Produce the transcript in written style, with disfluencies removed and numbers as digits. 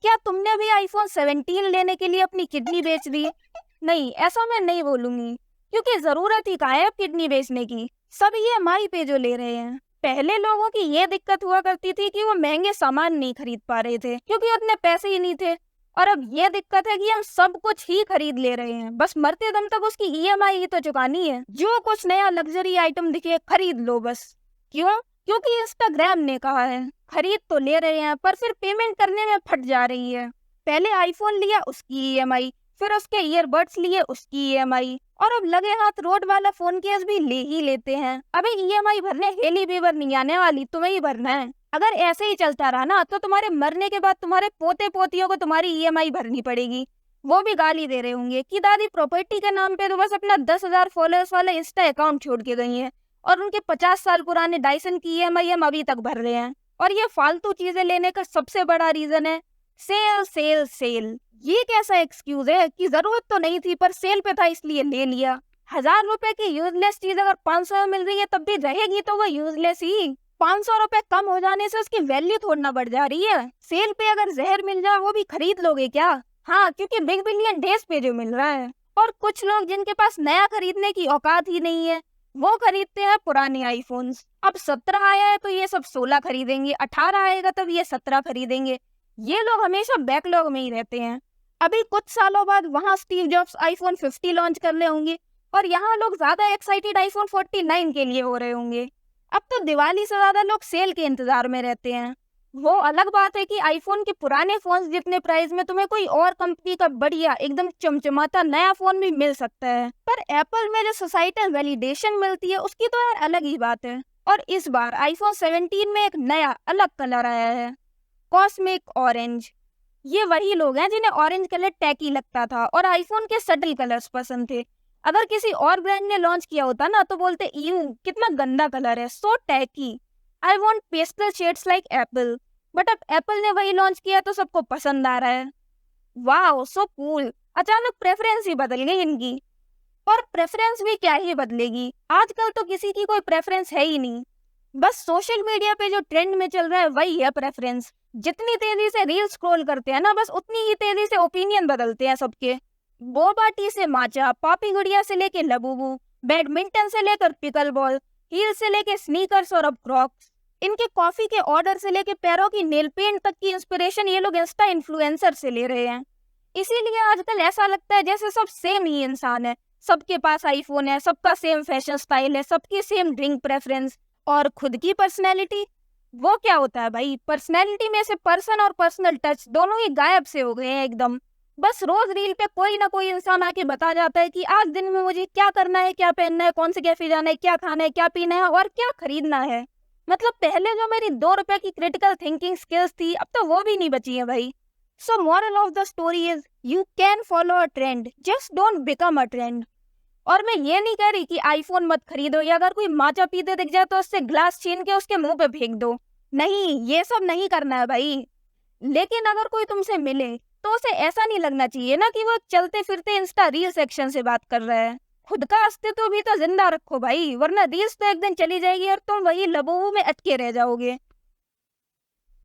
क्या तुमने भी आईफोन 17 लेने के लिए अपनी किडनी बेच दी? नहीं, ऐसा मैं नहीं बोलूंगी, क्योंकि जरूरत ही कहाँ है अब किडनी बेचने की। सब ईएमआई पे जो ले रहे हैं। पहले लोगों की ये दिक्कत हुआ करती थी कि वो महंगे सामान नहीं खरीद पा रहे थे क्योंकि उतने पैसे ही नहीं थे। और अब ये दिक्कत है कि हम सब कुछ ही खरीद ले रहे हैं, बस मरते दम तक उसकी ईएमआई ही तो चुकानी है। जो कुछ नया लग्जरी आइटम दिखे खरीद लो बस। क्यों? क्योंकि इंस्टाग्राम ने कहा है। खरीद तो ले रहे हैं पर फिर पेमेंट करने में फट जा रही है। पहले आईफोन लिया उसकी ईएमआई, फिर उसके ईयरबड्स लिए उसकी ईएमआई, और अब लगे हाथ रोड वाला फोन केस भी ले ही लेते हैं। अबे ईएमआई भरने हेली बीबर नहीं आने वाली, तुम्हें ही भरना है। अगर ऐसे ही चलता रहा ना तो तुम्हारे मरने के बाद तुम्हारे पोते पोतियों को तुम्हारी ईएमआई भरनी पड़ेगी। वो भी गाली दे रहे होंगे कि दादी प्रॉपर्टी के नाम पे तो बस अपना 10,000 फॉलोअर्स वाला इंस्टा अकाउंट छोड़ के गई है, और उनके 50 साल पुराने डाइसन की ईएमआई हम अभी तक भर रहे हैं। और ये फालतू चीजें लेने का सबसे बड़ा रीजन है सेल सेल सेल। ये कैसा एक्सक्यूज है कि जरूरत तो नहीं थी पर सेल पे था इसलिए ले लिया। 1,000 रुपए की यूजलेस चीज अगर 500 में मिल रही है तब भी रहेगी तो वो यूजलेस ही। 500 रुपए कम हो जाने से उसकी वैल्यू थोड़ी ना बढ़ जा रही है। सेल पे अगर जहर मिल जाए वो भी खरीद लोगे क्या? हाँ, क्योंकि बिग बिलियन डेज पे जो मिल रहा है। और कुछ लोग जिनके पास नया खरीदने की औकात ही नहीं है वो खरीदते हैं पुराने आईफोन्स। अब 17 आया है तो ये सब 16 खरीदेंगे, 18 आएगा तब ये 17 खरीदेंगे। ये लोग हमेशा बैकलॉग में ही रहते हैं। अभी कुछ सालों बाद वहाँ स्टीव जॉब्स आईफोन 50 लॉन्च कर ले होंगे और यहाँ लोग ज्यादा एक्साइटेड आईफोन 49 के लिए हो रहे होंगे। अब तो दिवाली से ज्यादा लोग सेल के इंतजार में रहते हैं। वो अलग बात है कि आईफोन के पुराने फोन जितने प्राइस में तुम्हें कोई और कंपनी का बढ़िया एकदम चमचमाता नया फोन भी मिल सकता है, पर एप्पल में जो सोसाइटल वैलिडेशन मिलती है उसकी तो यार अलग ही बात है। और इस बार आईफोन 17 में एक नया अलग कलर आया है, कॉस्मिक ऑरेंज। ये वही लोग हैं जिन्हें ऑरेंज कलर टैकी लगता था और आईफोन के सटल कलर्स पसंद थे। अगर किसी और ब्रांड ने लॉन्च किया होता ना तो बोलते यूं कितना गंदा कलर है, so tacky, I want pastel shades like Apple. But अब एप्पल ने वही लॉन्च किया तो सबको पसंद आ रहा है। Wow, so cool. अचानक प्रेफरेंस ही बदल गई इनकी। और प्रेफरेंस भी क्या ही बदलेगी, आजकल तो किसी की कोई प्रेफरेंस है ही नहीं। बस सोशल मीडिया पे जो ट्रेंड में चल रहा है वही है प्रेफरेंस। जितनी तेजी से रील स्क्रॉल करते हैं ना बस उतनी ही तेजी से ओपिनियन बदलते हैं सबके। बोबा टी से माचा, पापी गुड़िया से लेके लबूबू, बैडमिंटन से लेकर पिकल बॉल, हील से लेके स्नीकर्स और अब क्रॉक्स। इनके कॉफी के ऑर्डर से लेके पैरों की नेल पेंट तक की इंस्पिरेशन ये लोग इंस्टा इन्फ्लुएंसर से ले रहे हैं। इसीलिए आजकल ऐसा लगता है जैसे सब सेम ही इंसान है। सबके पास आईफोन है, सबका सेम फैशन स्टाइल है, सबकी सेम ड्रिंक प्रेफरेंस। और खुद की पर्सनैलिटी, वो क्या होता है भाई? पर्सनैलिटी में से पर्सन और पर्सनल टच दोनों ही गायब से हो गए हैं एकदम। बस रोज रील पे कोई ना कोई इंसान आके बता जाता है कि आज दिन में मुझे क्या करना है, क्या पहनना है, कौन से कैफे जाना है, क्या खाना है, क्या पीना है और क्या खरीदना है। मतलब पहले जो मेरी 2 रुपए की क्रिटिकल थिंकिंग स्किल्स थी अब तो वो भी नहीं बची है भाई। So moral of the story is you can follow a trend, just don't become a trend. और मैं ये नहीं कह रही कि आईफोन मत खरीदो या अगर कोई माचा पीते दिख जाए तो उससे ग्लास छीन के उसके मुंह पे फेंक दो। नहीं, ये सब नहीं करना है भाई। लेकिन अगर कोई तुमसे मिले तो उसे ऐसा नहीं लगना चाहिए ना कि वो चलते फिरते इंस्टा रील सेक्शन से बात कर रहा है। खुद का अस्तित्व भी तो जिंदा रखो भाई, वरना रील्स तो एक दिन चली जाएगी और तुम वही लबों में अटके रह जाओगे।